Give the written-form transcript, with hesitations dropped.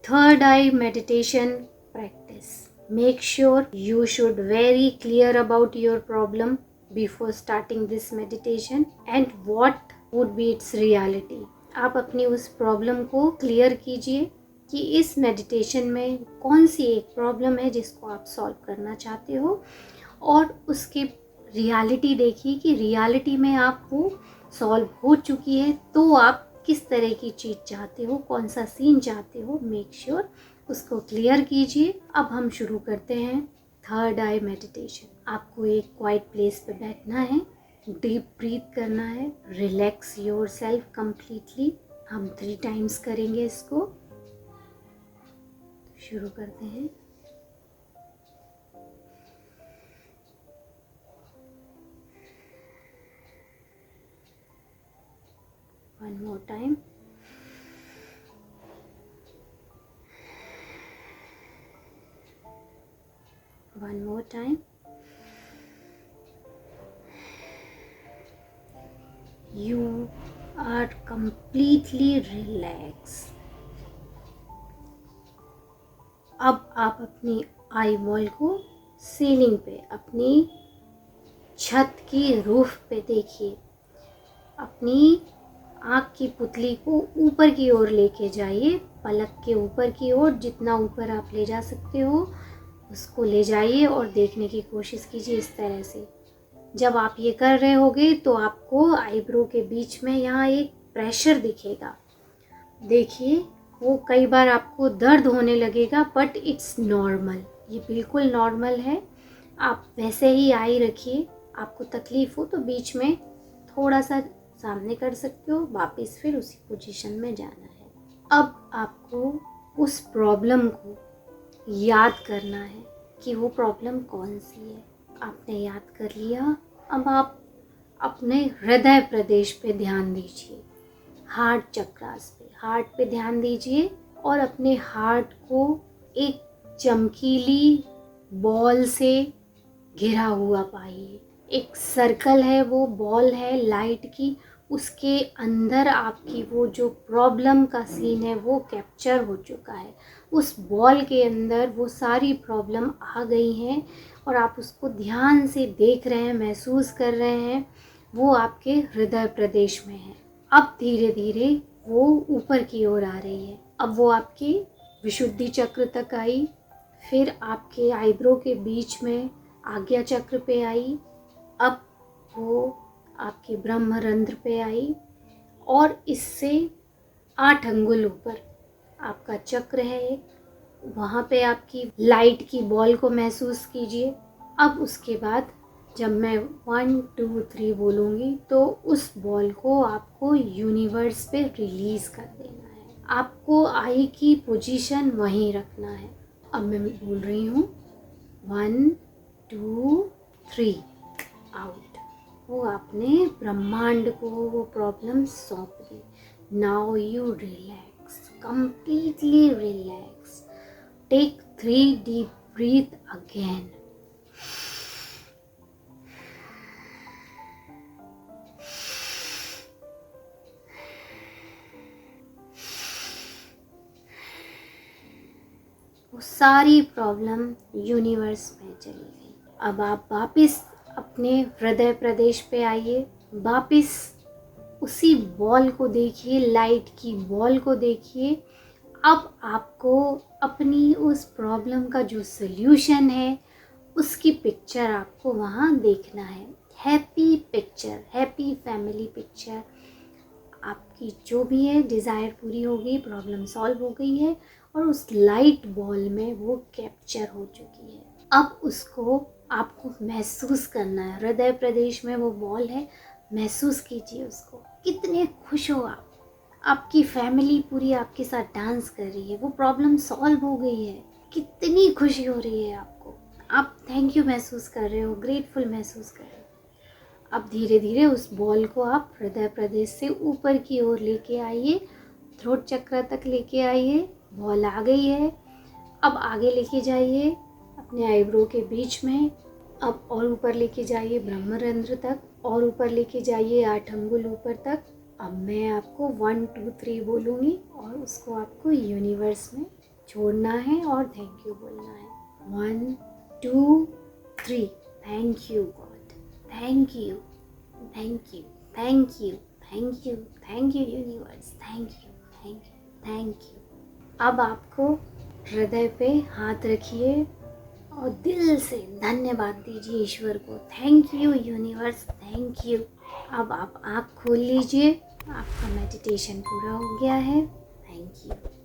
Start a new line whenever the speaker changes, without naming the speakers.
Third eye meditation practice. Make sure you should very clear about your problem before starting this meditation and what would be its reality. आप अपनी उस problem को clear कीजिए कि इस meditation में कौन सी एक प्रॉब्लम है जिसको आप सॉल्व करना चाहते हो, और उसके रियलिटी देखिए कि रियलिटी में आप वो सॉल्व हो चुकी है तो आप किस तरह की चीज़ चाहते हो, कौन सा सीन चाहते हो। मेक श्योर उसको क्लियर कीजिए। अब हम शुरू करते हैं थर्ड आई मेडिटेशन। आपको एक क्वाइट प्लेस पे बैठना है, डीप ब्रीथ करना है, रिलैक्स योर सेल्फ कम्प्लीटली। हम 3 टाइम्स करेंगे इसको। शुरू करते हैं। One more time. One more time. You are completely relaxed. अब आप अपनी आई बॉल को सीलिंग पे, अपनी छत की रूफ पे देखिए। अपनी आँख की पुतली को ऊपर की ओर लेके जाइए, पलक के ऊपर की ओर, जितना ऊपर आप ले जा सकते हो उसको ले जाइए और देखने की कोशिश कीजिए इस तरह से। जब आप ये कर रहे होगे तो आपको आईब्रो के बीच में यहाँ एक प्रेशर दिखेगा। देखिए, वो कई बार आपको दर्द होने लगेगा, बट इट्स नॉर्मल, ये बिल्कुल नॉर्मल है। आप वैसे ही आई रखिए। आपको तकलीफ हो तो बीच में थोड़ा सा सामने कर सकते हो, वापस फिर उसी पोजीशन में जाना है। अब आपको उस प्रॉब्लम को याद करना है कि वो प्रॉब्लम कौन सी है। आपने याद कर लिया। अब आप अपने हृदय प्रदेश पे ध्यान दीजिए, हार्ट चक्रास पे, हार्ट पे ध्यान दीजिए और अपने हार्ट को एक चमकीली बॉल से घिरा हुआ पाइए। एक सर्कल है, वो बॉल है लाइट की, उसके अंदर आपकी वो जो प्रॉब्लम का सीन है वो कैप्चर हो चुका है। उस बॉल के अंदर वो सारी प्रॉब्लम आ गई हैं और आप उसको ध्यान से देख रहे हैं, महसूस कर रहे हैं। वो आपके हृदय प्रदेश में है। अब धीरे धीरे वो ऊपर की ओर आ रही है। अब वो आपकी विशुद्धि चक्र तक आई, फिर आपके आईब्रो के बीच में आज्ञा चक्र पे आई, अब वो आपके ब्रह्मरंध्र पे आई और इससे 8 अंगुल ऊपर आपका चक्र है एक, वहाँ पे आपकी लाइट की बॉल को महसूस कीजिए। अब उसके बाद जब मैं 1 2 3 बोलूँगी तो उस बॉल को आपको यूनिवर्स पे रिलीज़ कर देना है। आपको आई की पोजीशन वहीं रखना है। अब मैं बोल रही हूँ 1 2 3 आउट। वो आपने ब्रह्मांड को वो प्रॉब्लम सौंप दी। Now you relax, completely relax. Take 3 deep breath again. वो सारी प्रॉब्लम यूनिवर्स में चली गई। अब आप वापस अपने हृदय प्रदेश पे आइए, वापस उसी बॉल को देखिए, लाइट की बॉल को देखिए। अब आपको अपनी उस प्रॉब्लम का जो सल्यूशन है उसकी पिक्चर आपको वहाँ देखना है। Happy picture, happy family picture. आपकी जो भी है डिज़ायर पूरी हो गई, प्रॉब्लम सॉल्व हो गई है और उस लाइट बॉल में वो कैप्चर हो चुकी है। अब उसको आपको महसूस करना है। हृदय प्रदेश में वो बॉल है, महसूस कीजिए उसको। कितने खुश हो आप। आपकी फैमिली पूरी आपके साथ डांस कर रही है, वो प्रॉब्लम सॉल्व हो गई है। कितनी खुशी हो रही है आपको। आप थैंक यू महसूस कर रहे हो, ग्रेटफुल महसूस कर रहे हो। अब धीरे धीरे उस बॉल को आप हृदय प्रदेश से ऊपर की ओर लेके आइए, थ्रोट चक्र तक लेके आइए। बॉल आ गई है। अब आगे लेके जाइए अपने आईब्रो के बीच में। अब और ऊपर लेके जाइए ब्रह्मरंध्र तक, और ऊपर लेके जाइए 8 अंगुल ऊपर तक। अब मैं आपको 1 2 3 बोलूँगी और उसको आपको यूनिवर्स में छोड़ना है और थैंक यू बोलना है। 1 2 3। Thank you God, thank you, thank you, thank you, thank you, thank you universe, thank you, thank you, thank you. अब आपको हृदय पे हाथ रखिए और दिल से धन्यवाद दीजिए ईश्वर को। Thank you universe, thank you. अब आप आँख खोल लीजिए, आपका मेडिटेशन पूरा हो गया है। Thank you.